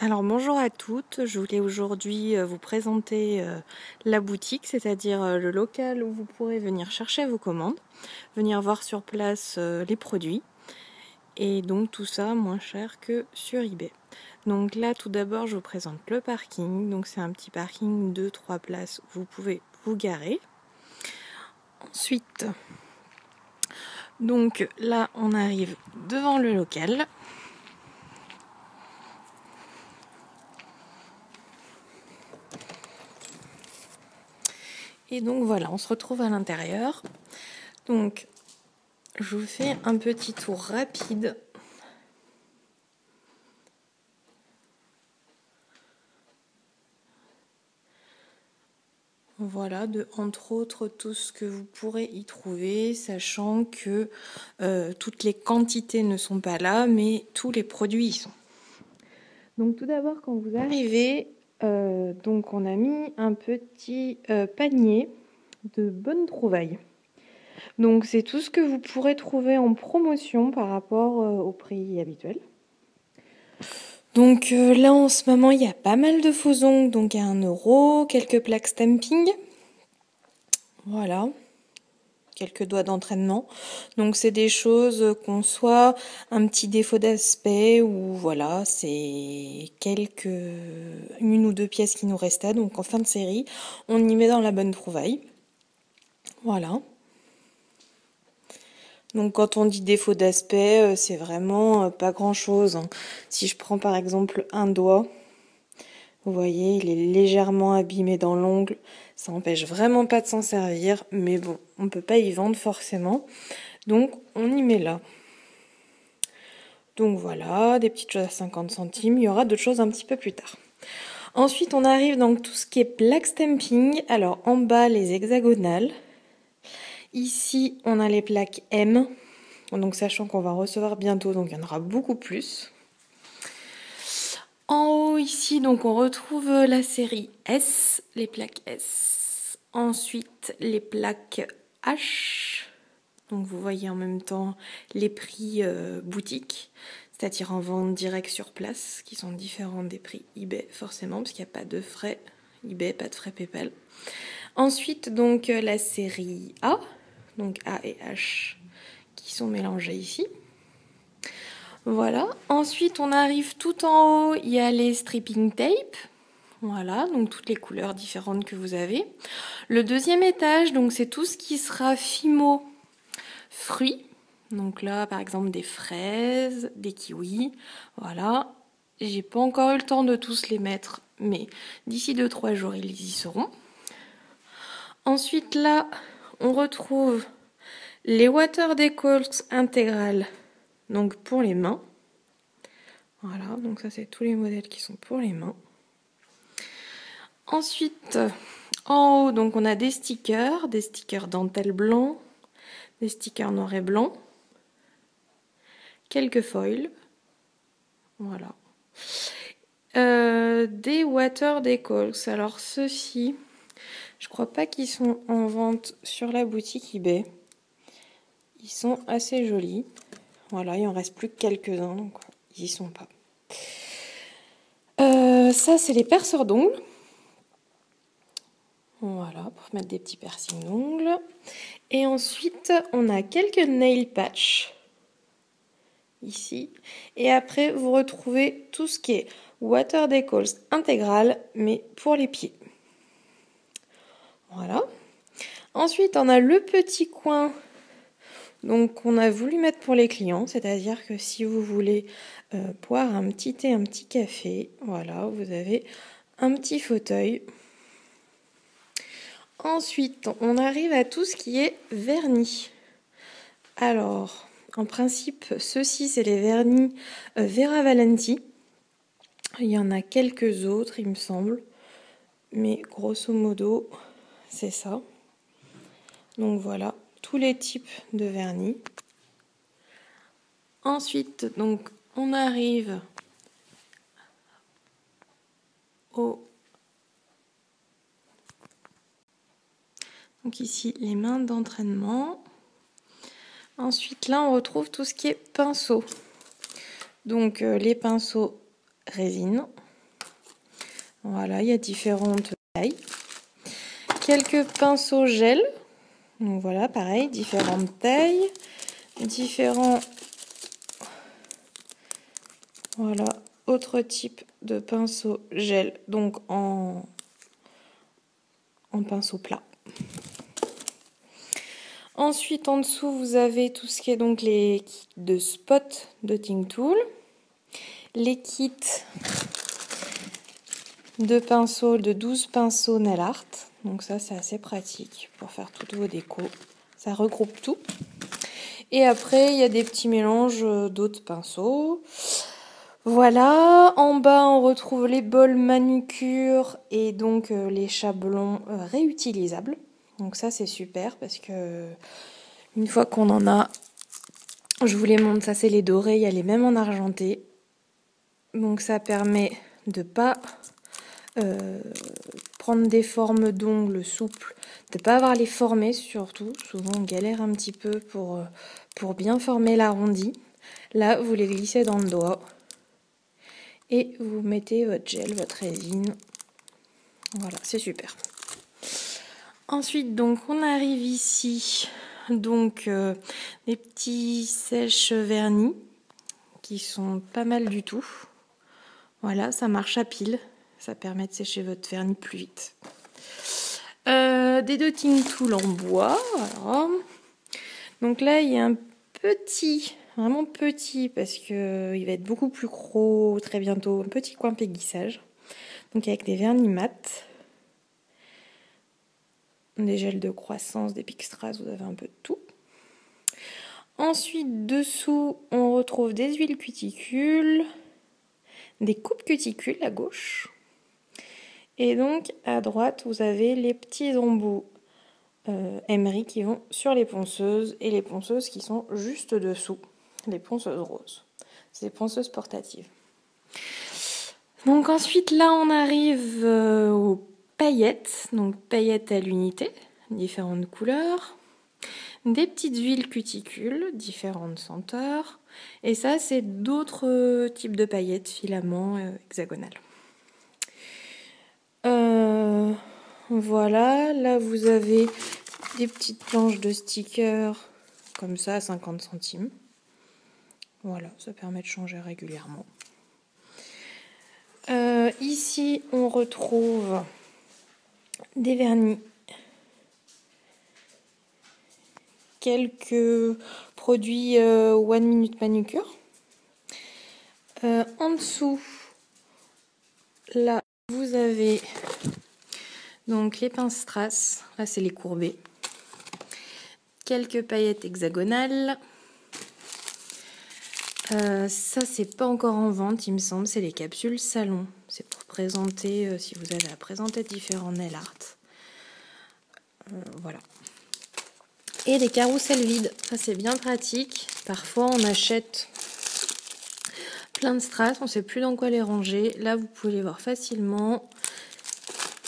Alors bonjour à toutes, je voulais aujourd'hui vous présenter la boutique, c'est-à-dire le local où vous pourrez venir chercher vos commandes, venir voir sur place les produits et donc tout ça moins cher que sur eBay. Donc là tout d'abord je vous présente le parking, donc c'est un petit parking de 3 places, vous pouvez vous garer. Ensuite, donc là on arrive devant le local. Et donc voilà, on se retrouve à l'intérieur. Donc, je vous fais un petit tour rapide. Voilà, entre autres tout ce que vous pourrez y trouver, sachant que toutes les quantités ne sont pas là, mais tous les produits y sont. Donc tout d'abord, quand vous arrivez, donc on a mis un petit panier de bonnes trouvailles. Donc c'est tout ce que vous pourrez trouver en promotion par rapport au prix habituel. Donc là en ce moment il y a pas mal de faux ongles, donc à 1 €, quelques plaques stamping, voilà, quelques doigts d'entraînement. Donc c'est des choses qu'on soit un petit défaut d'aspect ou voilà, c'est une ou deux pièces qui nous restaient, donc en fin de série, on y met dans la bonne trouvaille. Voilà. Donc quand on dit défaut d'aspect, c'est vraiment pas grand-chose, hein. Si je prends par exemple un doigt, vous voyez, il est légèrement abîmé dans l'ongle. Ça n'empêche vraiment pas de s'en servir, mais bon, on ne peut pas y vendre forcément. Donc on y met là. Donc voilà, des petites choses à 50 centimes. Il y aura d'autres choses un petit peu plus tard. Ensuite, on arrive dans tout ce qui est plaque stamping. Alors en bas, les hexagonales. Ici, on a les plaques M. Donc sachant qu'on va recevoir bientôt, donc il y en aura beaucoup plus. En haut ici, donc on retrouve la série S, les plaques S. Ensuite, les plaques H. Donc vous voyez en même temps les prix boutique, c'est-à-dire en vente directe sur place, qui sont différents des prix eBay forcément, parce qu'il n'y a pas de frais eBay, pas de frais PayPal. Ensuite, donc la série A, donc A et H, qui sont mélangés ici. Voilà. Ensuite, on arrive tout en haut, il y a les stripping tape. Voilà, donc toutes les couleurs différentes que vous avez. Le deuxième étage, donc c'est tout ce qui sera Fimo fruits. Donc là, par exemple, des fraises, des kiwis. Voilà. J'ai pas encore eu le temps de tous les mettre, mais d'ici 2-3 jours, ils y seront. Ensuite, là, on retrouve les Water Decals intégrales, donc pour les mains. Voilà, donc ça c'est tous les modèles qui sont pour les mains. Ensuite, en haut, donc on a des stickers dentelle blanc, des stickers noir et blanc, quelques foils, voilà. Des Water Decals. Alors ceux-ci, je crois pas qu'ils sont en vente sur la boutique eBay. Ils sont assez jolis. Voilà, il en reste plus que quelques-uns, donc ils y sont pas. Ça, c'est les perceurs d'ongles. Voilà, pour mettre des petits piercings d'ongles. Et ensuite, on a quelques nail patch ici. Et après, vous retrouvez tout ce qui est Water Decals intégral, mais pour les pieds. Voilà. Ensuite, on a le petit coin, donc on a voulu mettre pour les clients, c'est-à-dire que si vous voulez boire un petit thé, un petit café, voilà, vous avez un petit fauteuil. Ensuite, on arrive à tout ce qui est vernis. Alors, en principe, ceux-ci, c'est les vernis Vera Valenti. Il y en a quelques autres, il me semble. Mais grosso modo, c'est ça. Donc voilà, tous les types de vernis. Ensuite, donc, on arrive au... Donc ici, les mains d'entraînement. Ensuite, là, on retrouve tout ce qui est pinceau. Donc, les pinceaux résine. Voilà, il y a différentes tailles. Quelques pinceaux gel. Donc voilà, pareil, différentes tailles. Différents... Voilà, autre type de pinceau gel. Donc en pinceau plat. Ensuite, en dessous, vous avez tout ce qui est donc les kits de spot de Ting Tool. Les kits de pinceaux, de 12 pinceaux nail art. Donc ça, c'est assez pratique pour faire toutes vos décos. Ça regroupe tout. Et après, il y a des petits mélanges d'autres pinceaux. Voilà. En bas, on retrouve les bols manucure et donc les chablons réutilisables. Donc ça, c'est super parce que une fois qu'on en a, je vous les montre, ça c'est les dorés, il y a les mêmes en argenté. Donc ça permet de pas prendre des formes d'ongles souples, de pas avoir les formés surtout. Souvent on galère un petit peu pour bien former l'arrondi. Là, vous les glissez dans le doigt et vous mettez votre gel, votre résine. Voilà, c'est super. Ensuite, donc, on arrive ici, donc, des petits sèches vernis qui sont pas mal du tout. Voilà, ça marche à pile. Ça permet de sécher votre vernis plus vite. Des Ting Tool en bois. Voilà. Donc là, il y a un petit, vraiment petit, parce qu'il va être beaucoup plus gros très bientôt, un petit coin péguissage. Donc avec des vernis mat. Des gels de croissance, des Pick Strass, vous avez un peu de tout. Ensuite, dessous, on retrouve des huiles cuticules, des coupes cuticules à gauche. Et donc, à droite, vous avez les petits embouts Emery qui vont sur les ponceuses et les ponceuses qui sont juste dessous, les ponceuses roses. C'est des ponceuses portatives. Donc ensuite, là, on arrive aux paillettes, donc paillettes à l'unité, différentes couleurs, des petites huiles cuticules, différentes senteurs, et ça c'est d'autres types de paillettes, filaments, hexagonales. Voilà, là vous avez des petites planches de stickers, comme ça à 50 centimes. Voilà, ça permet de changer régulièrement. Ici, on retrouve des vernis, quelques produits One Minute Manucure. En dessous, là, vous avez donc les pinces strass. Là, c'est les courbés. Quelques paillettes hexagonales. Ça, c'est pas encore en vente, il me semble. C'est les capsules salon. C'est pour présenter, si vous avez à présenter différents nail art. Voilà. Et des carousels vides. Ça, c'est bien pratique. Parfois, on achète plein de strass, on ne sait plus dans quoi les ranger. Là, vous pouvez les voir facilement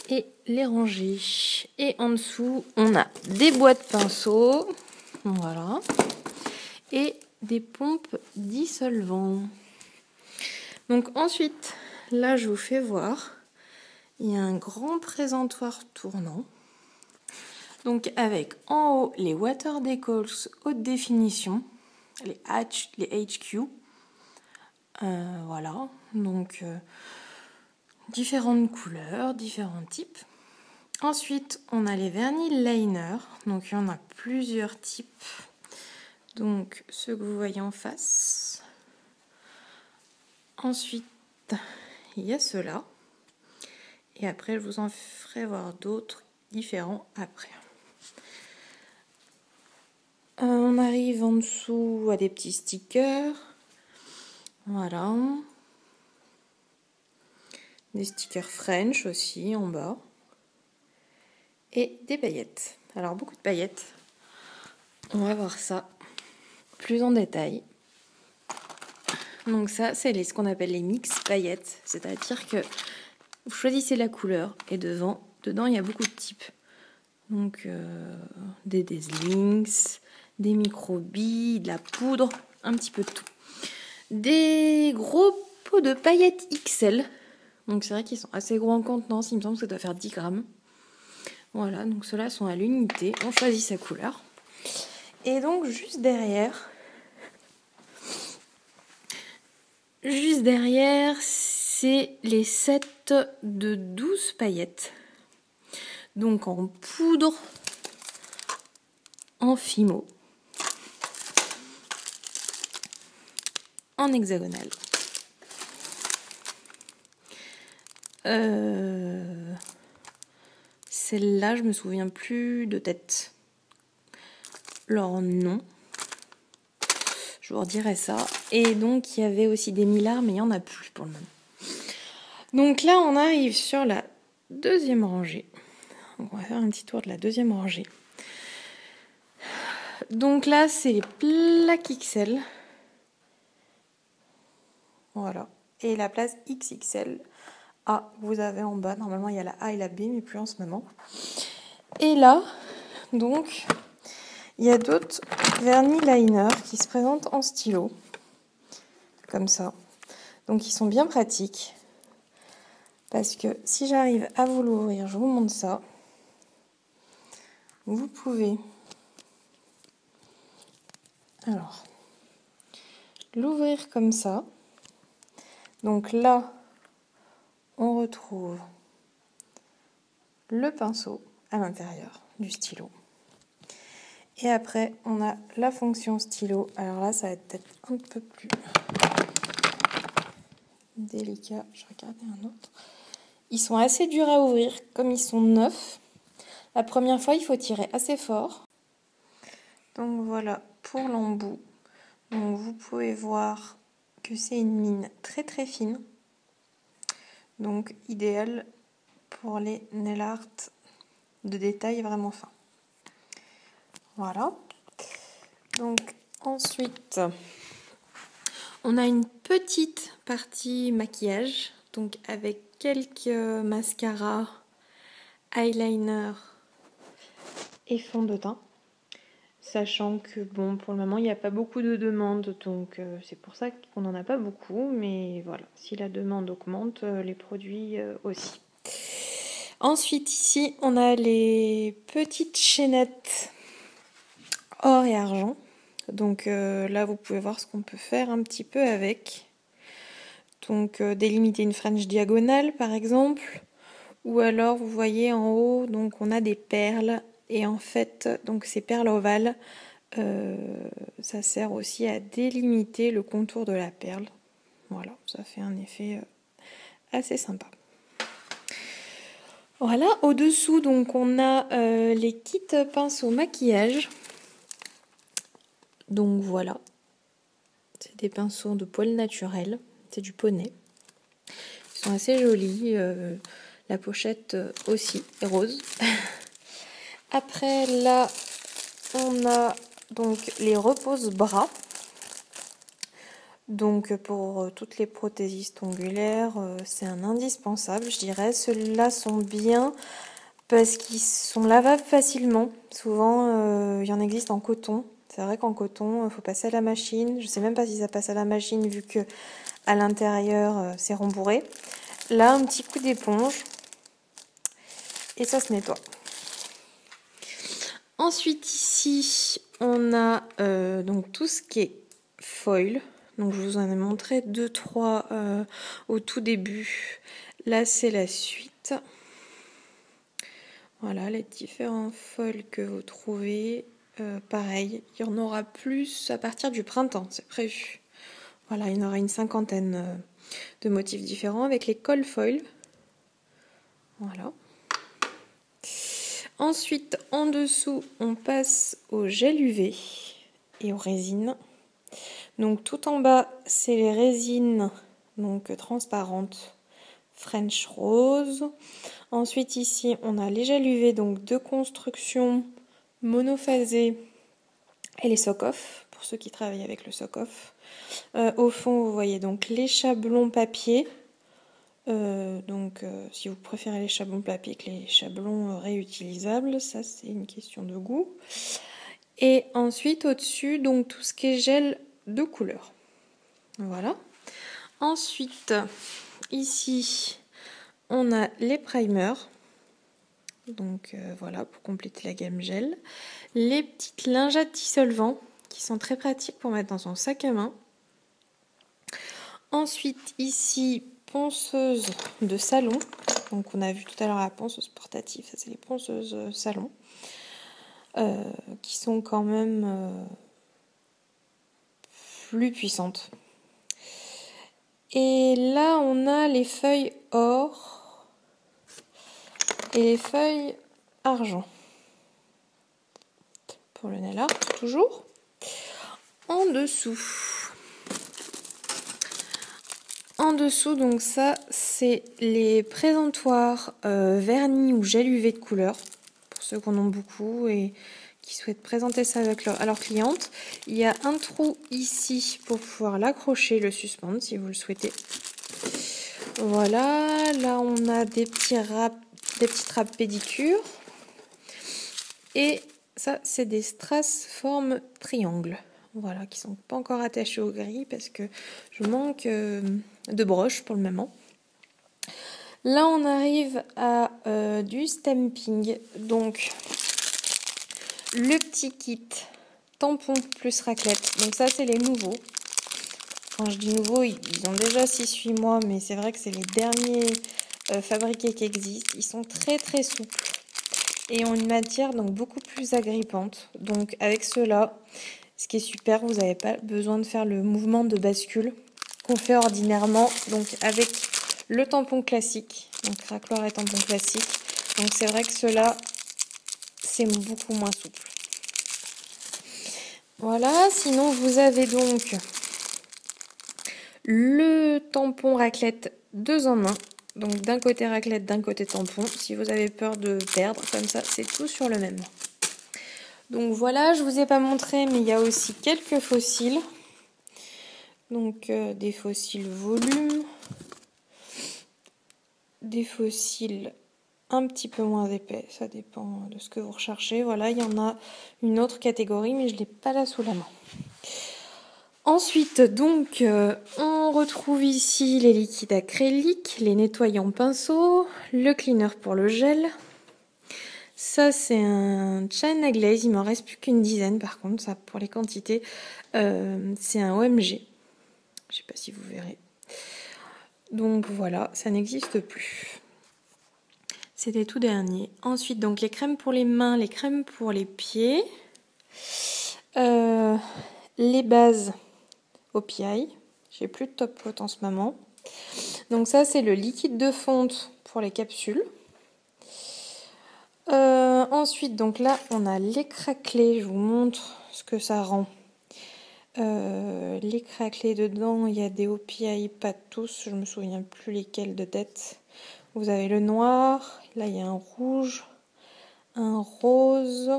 et les ranger. Et en dessous, on a des boîtes pinceaux. Voilà. Et des pompes dissolvants. Donc ensuite, là je vous fais voir, il y a un grand présentoir tournant. Donc avec en haut les Water Decals haute définition, les HQ. Voilà, donc différentes couleurs, différents types. Ensuite, on a les vernis liner, donc il y en a plusieurs types. Donc, ceux que vous voyez en face. Ensuite, il y a ceux-là. Et après, je vous en ferai voir d'autres différents après. On arrive en dessous à des petits stickers. Voilà. Des stickers French aussi en bas. Et des paillettes. Alors, beaucoup de paillettes. On va voir ça plus en détail. Donc ça, c'est ce qu'on appelle les mix paillettes. C'est-à-dire que vous choisissez la couleur et dedans, il y a beaucoup de types. Donc des slings, des micro-billes, de la poudre, un petit peu de tout. Des gros pots de paillettes XL. Donc c'est vrai qu'ils sont assez gros en contenance, il me semble que ça doit faire 10 grammes. Voilà, donc ceux-là sont à l'unité, on choisit sa couleur. Et donc juste derrière, c'est les sets de 12 paillettes. Donc en poudre, en fimo, en hexagonale. Celle-là, je me souviens plus de tête. Leur nom. Je vous redirai ça. Et donc, il y avait aussi des millards, mais il n'y en a plus pour le moment. Donc là, on arrive sur la deuxième rangée. Donc, on va faire un petit tour de la deuxième rangée. Donc là, c'est les plaques XL. Voilà. Et la place XXL. A, vous avez en bas. Normalement, il y a la A et la B, mais plus en ce moment. Et là, donc, il y a d'autres vernis liner qui se présentent en stylo. Comme ça. Donc, ils sont bien pratiques. Parce que si j'arrive à vous l'ouvrir, je vous montre ça. Vous pouvez alors l'ouvrir comme ça. Donc là, on retrouve le pinceau à l'intérieur du stylo. Et après, on a la fonction stylo. Alors là, ça va être peut-être un peu plus délicat. Je vais regarder un autre. Ils sont assez durs à ouvrir, comme ils sont neufs. La première fois, il faut tirer assez fort. Donc voilà pour l'embout. Donc vous pouvez voir que c'est une mine très très fine. Donc idéal pour les nail art de détail vraiment fin. Voilà. Donc ensuite, on a une petite partie maquillage. Donc avec quelques mascaras, eyeliner et fond de teint. Sachant que bon, pour le moment, il n'y a pas beaucoup de demandes, donc c'est pour ça qu'on n'en a pas beaucoup. Mais voilà, si la demande augmente, les produits aussi. Ensuite, ici, on a les petites chaînettes or et argent. Donc là, vous pouvez voir ce qu'on peut faire un petit peu avec. Donc délimiter une frange diagonale, par exemple. Ou alors, vous voyez en haut, donc on a des perles. Et en fait, donc ces perles ovales, ça sert aussi à délimiter le contour de la perle. Voilà, ça fait un effet assez sympa. Voilà, au-dessous, donc on a les kits pinceaux maquillage. Donc voilà, c'est des pinceaux de poils naturels, c'est du poney. Ils sont assez jolis, la pochette aussi est rose. Après là, on a donc les repose-bras. Donc pour toutes les prothésistes ongulaires, c'est un indispensable, je dirais. Ceux-là sont bien parce qu'ils sont lavables facilement. Souvent, il y en existe en coton. C'est vrai qu'en coton, il faut passer à la machine. Je ne sais même pas si ça passe à la machine vu que à l'intérieur, c'est rembourré. Là, un petit coup d'éponge et ça se nettoie. Ensuite, ici, on a donc tout ce qui est foil. Donc, je vous en ai montré 2-3 au tout début. Là, c'est la suite. Voilà, les différents foils que vous trouvez. Pareil, il y en aura plus à partir du printemps, c'est prévu. Voilà, il y en aura une 50aine de motifs différents avec les coll foil. Voilà. Ensuite, en dessous, on passe au gel UV et aux résines. Donc tout en bas, c'est les résines donc transparentes French Rose. Ensuite ici, on a les gels UV donc de construction monophasés et les sock-off pour ceux qui travaillent avec le sock-off. Au fond, vous voyez donc les chablons papier. Si vous préférez les chablons papier que les chablons réutilisables, ça c'est une question de goût. Et ensuite au-dessus, donc tout ce qui est gel de couleur. Voilà. Ensuite, ici, on a les primers. Donc voilà, pour compléter la gamme gel. Les petites lingettes dissolvants qui sont très pratiques pour mettre dans son sac à main. Ensuite, ici, ponceuse de salon. Donc on a vu tout à l'heure la ponceuse portative, ça c'est les ponceuses salon. Qui sont quand même plus puissantes. Et là, on a les feuilles or et les feuilles argent. Pour le nail art, toujours. En dessous, donc ça, c'est les présentoirs vernis ou gel UV de couleur. Pour ceux qui en ont beaucoup et qui souhaitent présenter ça avec à leur cliente. Il y a un trou ici pour pouvoir l'accrocher, le suspendre si vous le souhaitez. Voilà, là on a des petites râpes pédicure. Et ça, c'est des strass forme triangle. Voilà, qui sont pas encore attachés au gris parce que je manque de broches pour le moment. Là, on arrive à du stamping. Donc, le petit kit tampon plus raclette. Donc ça, c'est les nouveaux. Quand je dis nouveaux, ils ont déjà 6-8 mois, mais c'est vrai que c'est les derniers fabriqués qui existent. Ils sont très très souples et ont une matière donc beaucoup plus agrippante. Donc avec ceux-là, ce qui est super, vous n'avez pas besoin de faire le mouvement de bascule qu'on fait ordinairement. Donc avec le tampon classique, donc racloir et tampon classique. Donc c'est vrai que ceux-là, c'est beaucoup moins souple. Voilà, sinon vous avez donc le tampon raclette 2 en 1. Donc d'un côté raclette, d'un côté tampon. Si vous avez peur de perdre, comme ça, c'est tout sur le même. Donc voilà, je vous ai pas montré, mais il y a aussi quelques fossiles. Donc des fossiles volume, des fossiles un petit peu moins épais, ça dépend de ce que vous recherchez. Voilà, il y en a une autre catégorie, mais je ne l'ai pas là sous la main. Ensuite, donc, on retrouve ici les liquides acryliques, les nettoyants pinceaux, le cleaner pour le gel. Ça, c'est un China Glaze, il m'en reste plus qu'une dizaine par contre, ça pour les quantités. C'est un OMG, je sais pas si vous verrez. Donc voilà, ça n'existe plus. C'était tout dernier. Ensuite, donc les crèmes pour les mains, les crèmes pour les pieds, les bases OPI. J'ai plus de top coat en ce moment. Donc ça, c'est le liquide de fonte pour les capsules. Ensuite, donc là, on a les craquelés. Je vous montre ce que ça rend. Les craquelés dedans, il y a des OPI, pas tous. Je me souviens plus lesquels de tête. Vous avez le noir. Là, il y a un rouge, un rose.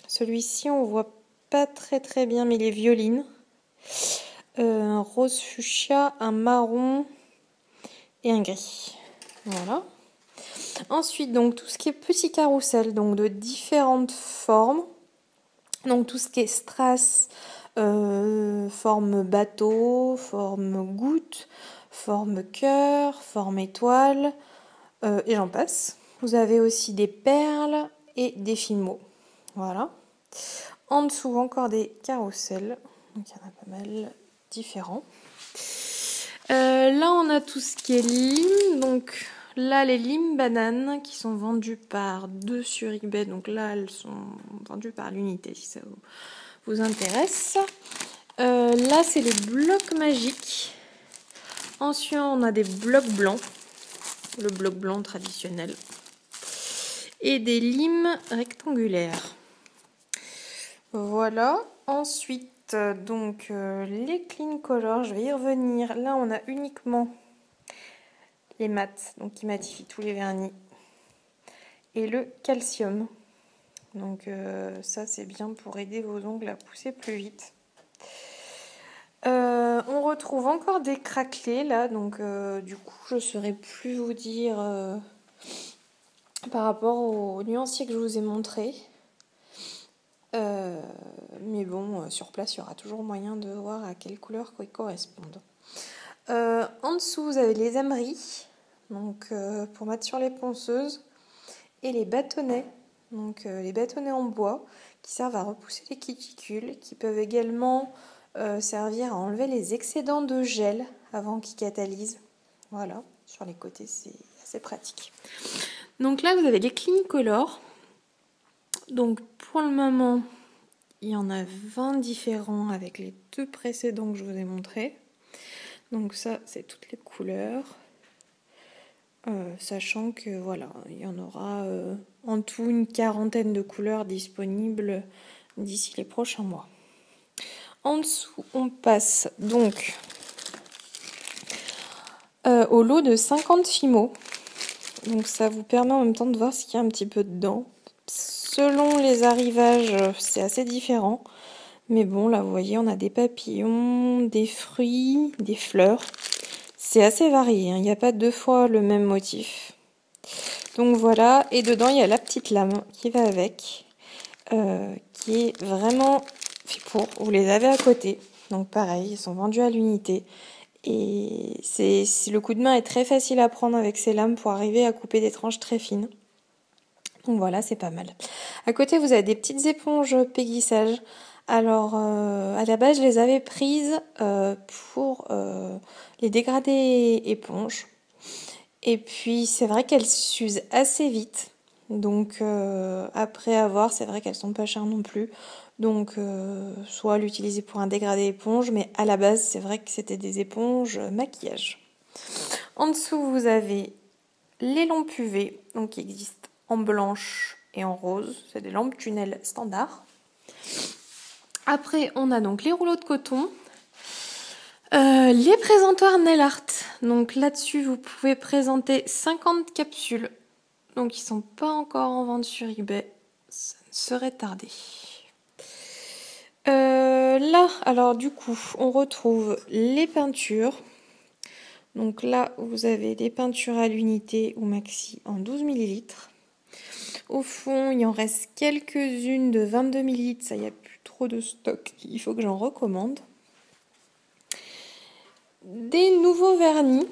Celui-ci, on voit pas très très bien, mais il est violine. Un rose fuchsia, un marron et un gris. Voilà. Ensuite, donc tout ce qui est petit carrousel, donc de différentes formes. Donc tout ce qui est strass, forme bateau, forme goutte, forme cœur, forme étoile, et j'en passe. Vous avez aussi des perles et des fimos. Voilà. En dessous, encore des carousels. Donc il y en a pas mal différents. Là, on a tout ce qui est lime. Donc là, les limes bananes qui sont vendues par 2 sur eBay. Donc là, elles sont vendues par l'unité si ça vous intéresse. Là, c'est les blocs magiques. Ensuite, on a des blocs blancs. Le bloc blanc traditionnel. Et des limes rectangulaires. Voilà. Ensuite, donc les clean color, je vais y revenir. Là, on a uniquement les mats, donc qui matifient tous les vernis. Et le calcium. Donc ça, c'est bien pour aider vos ongles à pousser plus vite. On retrouve encore des craquelés là, donc du coup, je ne saurais plus vous dire par rapport au nuancier que je vous ai montré. Mais bon, sur place, il y aura toujours moyen de voir à quelle couleur ils correspondent. En dessous, vous avez les emeries. donc pour mettre sur les ponceuses, et les bâtonnets, donc les bâtonnets en bois qui servent à repousser les cuticules, qui peuvent également servir à enlever les excédents de gel avant qu'ils catalysent. Voilà, sur les côtés c'est assez pratique. Donc là vous avez les Clinicolor. Donc pour le moment il y en a 20 différents avec les 2 précédents que je vous ai montrés. Donc ça c'est toutes les couleurs. Sachant que voilà, il y en aura en tout une 40aine de couleurs disponibles d'ici les prochains mois. En dessous, on passe donc au lot de 50 Fimo. Donc ça vous permet en même temps de voir ce qu'il y a un petit peu dedans. Selon les arrivages, c'est assez différent. Mais bon, là vous voyez, on a des papillons, des fruits, des fleurs. C'est assez varié, hein. Il n'y a pas 2 fois le même motif. Donc voilà, et dedans il y a la petite lame qui va avec, qui est vraiment fait pour. Vous les avez à côté, donc pareil, ils sont vendus à l'unité. Et le coup de main est très facile à prendre avec ces lames pour arriver à couper des tranches très fines. Donc voilà, c'est pas mal. À côté, vous avez des petites éponges péguissage. Alors, à la base, je les avais prises pour les dégradés éponges. Et puis, c'est vrai qu'elles s'usent assez vite. Donc, après avoir, c'est vrai qu'elles sont pas chères non plus. Donc, soit l'utiliser pour un dégradé éponge, mais à la base, c'est vrai que c'était des éponges maquillage. En dessous, vous avez les lampes UV, donc qui existent en blanche et en rose. C'est des lampes tunnel standard. Après, on a donc les rouleaux de coton. Les présentoirs nail art. Donc là-dessus, vous pouvez présenter 50 capsules. Donc ils sont pas encore en vente sur eBay. Ça ne serait tardé. Là, alors du coup, on retrouve les peintures. Donc là, vous avez des peintures à l'unité ou maxi en 12 ml. Au fond, il en reste quelques-unes de 22 ml. Ça, il n'y a plus trop de stock. Il faut que j'en recommande. Des nouveaux vernis.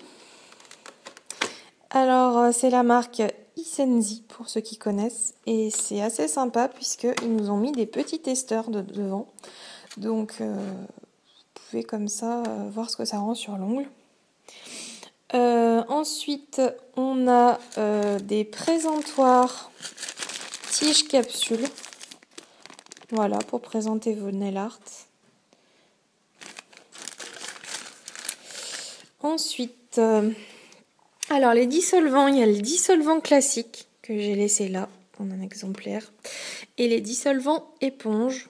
Alors, c'est la marque Isenzi pour ceux qui connaissent. Et c'est assez sympa puisqu'ils nous ont mis des petits testeurs devant. Donc, vous pouvez comme ça voir ce que ça rend sur l'ongle. Ensuite, on a des présentoirs tige capsule. Voilà, pour présenter vos nail art. Ensuite, alors les dissolvants, il y a le dissolvant classique que j'ai laissé là en un exemplaire. Et les dissolvants éponges.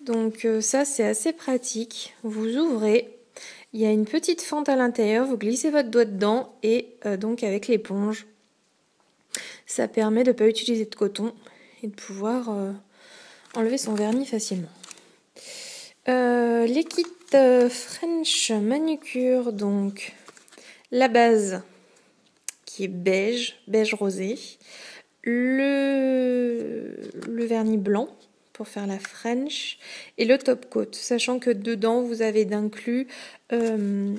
Donc ça, c'est assez pratique. Vous ouvrez, il y a une petite fente à l'intérieur, vous glissez votre doigt dedans et donc avec l'éponge, ça permet de ne pas utiliser de coton et de pouvoir enlever son vernis facilement. Les kits French manucure, donc la base qui est beige rosé, le vernis blanc pour faire la French et le top coat, sachant que dedans vous avez d'inclus, je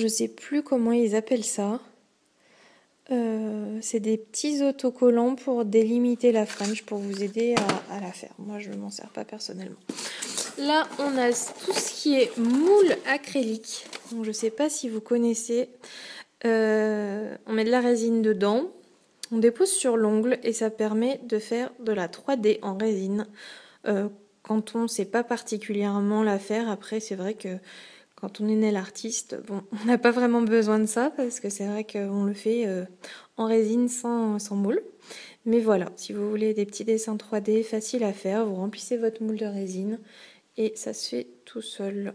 sais plus comment ils appellent ça. C'est des petits autocollants pour délimiter la French, pour vous aider à la faire. Moi, je ne m'en sers pas personnellement. Là, on a tout ce qui est moule acrylique. Donc, je ne sais pas si vous connaissez. On met de la résine dedans. On dépose sur l'ongle et ça permet de faire de la 3D en résine. Quand on ne sait pas particulièrement la faire, après, c'est vrai que quand on est nail artiste, bon, on n'a pas vraiment besoin de ça parce que c'est vrai qu'on le fait en résine sans moule. Mais voilà, si vous voulez des petits dessins 3D faciles à faire, vous remplissez votre moule de résine et ça se fait tout seul.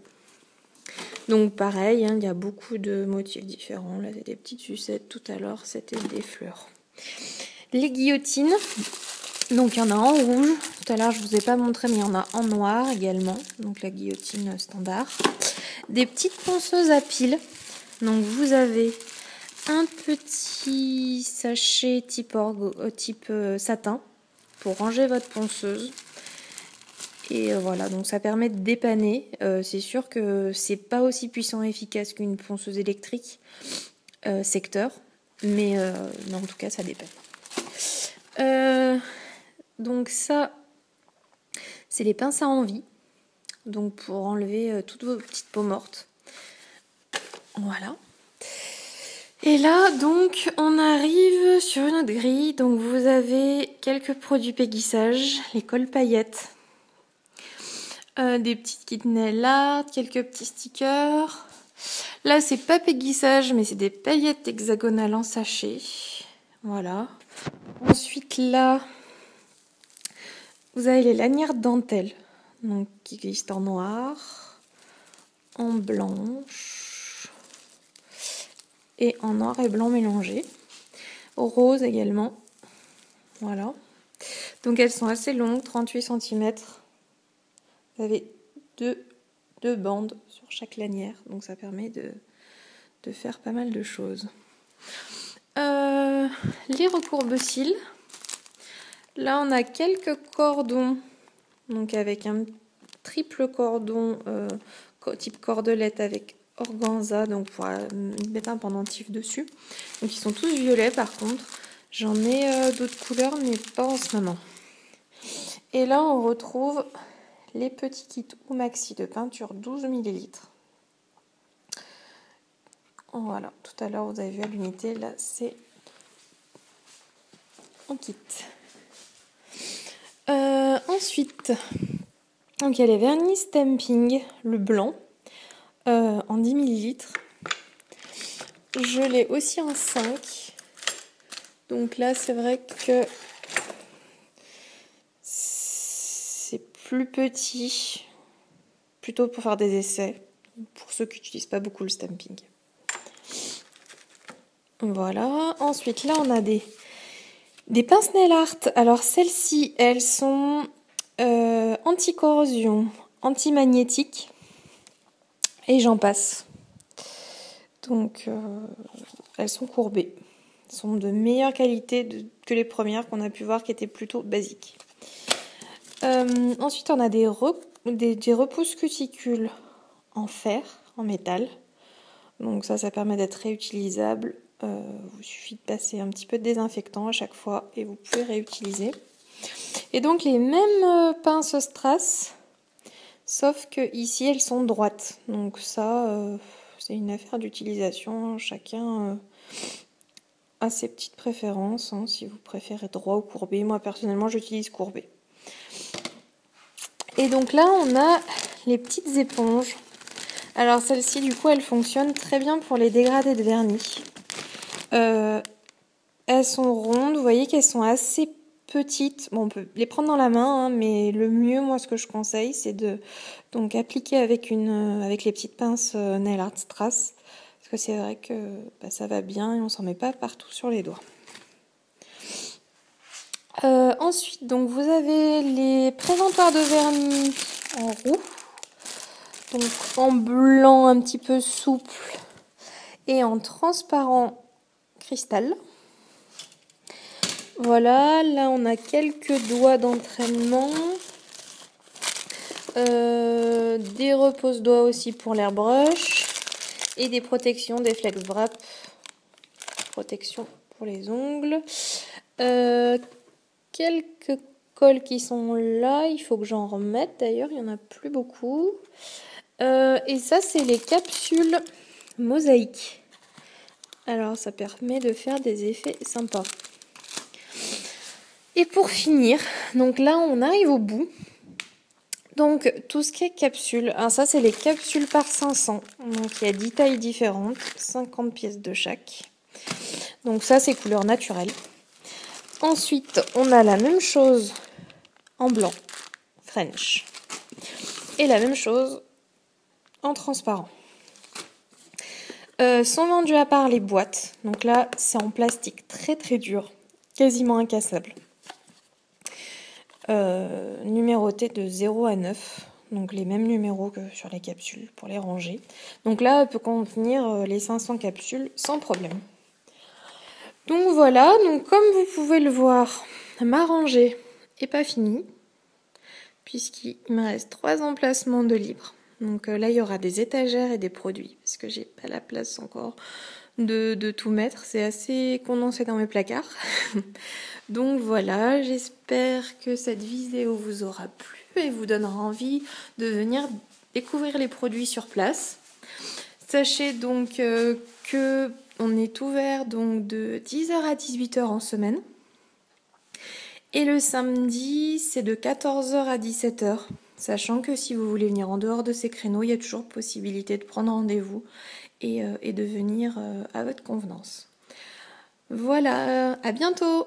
Donc pareil, hein, il y a beaucoup de motifs différents. Là, c'est des petites sucettes. Tout à l'heure, c'était des fleurs. Les guillotines. Donc il y en a en rouge. Tout à l'heure, je ne vous ai pas montré, mais il y en a en noir également. Donc la guillotine standard. Des petites ponceuses à piles. Donc vous avez un petit sachet type satin pour ranger votre ponceuse. Et voilà, donc ça permet de dépanner. C'est sûr que c'est pas aussi puissant et efficace qu'une ponceuse électrique. secteur, mais en tout cas ça dépend. Donc ça, c'est les pinces à envie, donc pour enlever toutes vos petites peaux mortes. Voilà. Et là, donc, on arrive sur une autre grille. Donc, vous avez quelques produits péguissage, les cols paillettes, des petites kits nail art, quelques petits stickers. Là, c'est pas péguissage, mais c'est des paillettes hexagonales en sachet. Voilà. Ensuite, là, vous avez les lanières dentelle, donc qui glissent en noir, en blanche et en noir et blanc mélangé. Rose également. Voilà. Donc elles sont assez longues, 38 cm. Vous avez deux bandes sur chaque lanière, donc ça permet de faire pas mal de choses. Les recourbe-cils. Là, on a quelques cordons, donc avec un triple cordon type cordelette avec organza, donc pour mettre un pendentif dessus. Donc ils sont tous violets par contre. J'en ai d'autres couleurs, mais pas en ce moment. Et là, on retrouve les petits kits ou maxi de peinture 12 ml. Voilà, tout à l'heure vous avez vu à l'unité, là c'est en kit. Ensuite, donc il y a les vernis stamping, le blanc, en 10 ml. Je l'ai aussi en 5. Donc là, c'est vrai que c'est plus petit, plutôt pour faire des essais, pour ceux qui n'utilisent pas beaucoup le stamping. Voilà. Ensuite, là, on a des pinces nail art. Alors, celles-ci, elles sont anti-corrosion, anti-magnétique, et j'en passe. Donc, elles sont courbées. Elles sont de meilleure qualité que les premières qu'on a pu voir qui étaient plutôt basiques. Ensuite, on a des repousses cuticules en fer, en métal. Donc ça permet d'être réutilisable. Il suffit de passer un petit peu de désinfectant à chaque fois et vous pouvez réutiliser. Et donc les mêmes pinces strass, sauf que ici elles sont droites. Donc ça, c'est une affaire d'utilisation. Chacun a ses petites préférences. Hein, si vous préférez droit ou courbé. Moi personnellement, j'utilise courbé. Et donc là, on a les petites éponges. Alors celles-ci, du coup, elles fonctionnent très bien pour les dégradés de vernis. Elles sont rondes, vous voyez qu'elles sont assez petites. Bon, on peut les prendre dans la main, hein, mais le mieux, moi, ce que je conseille, c'est de donc appliquer avec les petites pinces Nail Art Strass, parce que c'est vrai que ça va bien et on s'en met pas partout sur les doigts. Ensuite, donc vous avez les présentoirs de vernis en roux, donc en blanc un petit peu souple et en transparent cristal. Voilà, là on a quelques doigts d'entraînement, des repose-doigts aussi pour l'airbrush et des protections, des flex wrap, protection pour les ongles. Quelques cols qui sont là, il faut que j'en remette d'ailleurs, il n'y en a plus beaucoup. Et ça c'est les capsules mosaïques. Alors ça permet de faire des effets sympas. Et pour finir, donc là on arrive au bout. Donc tout ce qui est capsules, alors ça c'est les capsules par 500. Donc il y a 10 tailles différentes, 50 pièces de chaque. Donc ça c'est couleur naturelle. Ensuite on a la même chose en blanc, French. Et la même chose en transparent. Sont vendues à part les boîtes. Donc là c'est en plastique très très dur, quasiment incassable. Numéroté de 0 à 9, donc les mêmes numéros que sur les capsules pour les ranger. Donc là, elle peut contenir les 500 capsules sans problème. Donc voilà, donc comme vous pouvez le voir, ma rangée n'est pas finie, puisqu'il me reste 3 emplacements de libre. Donc là, il y aura des étagères et des produits, parce que j'ai pas la place encore de tout mettre. C'est assez condensé dans mes placards. Donc voilà, j'espère que cette vidéo vous aura plu et vous donnera envie de venir découvrir les produits sur place. Sachez donc que on est ouvert donc de 10h à 18h en semaine. Et le samedi, c'est de 14h à 17h. Sachant que si vous voulez venir en dehors de ces créneaux, il y a toujours possibilité de prendre rendez-vous et de venir à votre convenance. Voilà, à bientôt!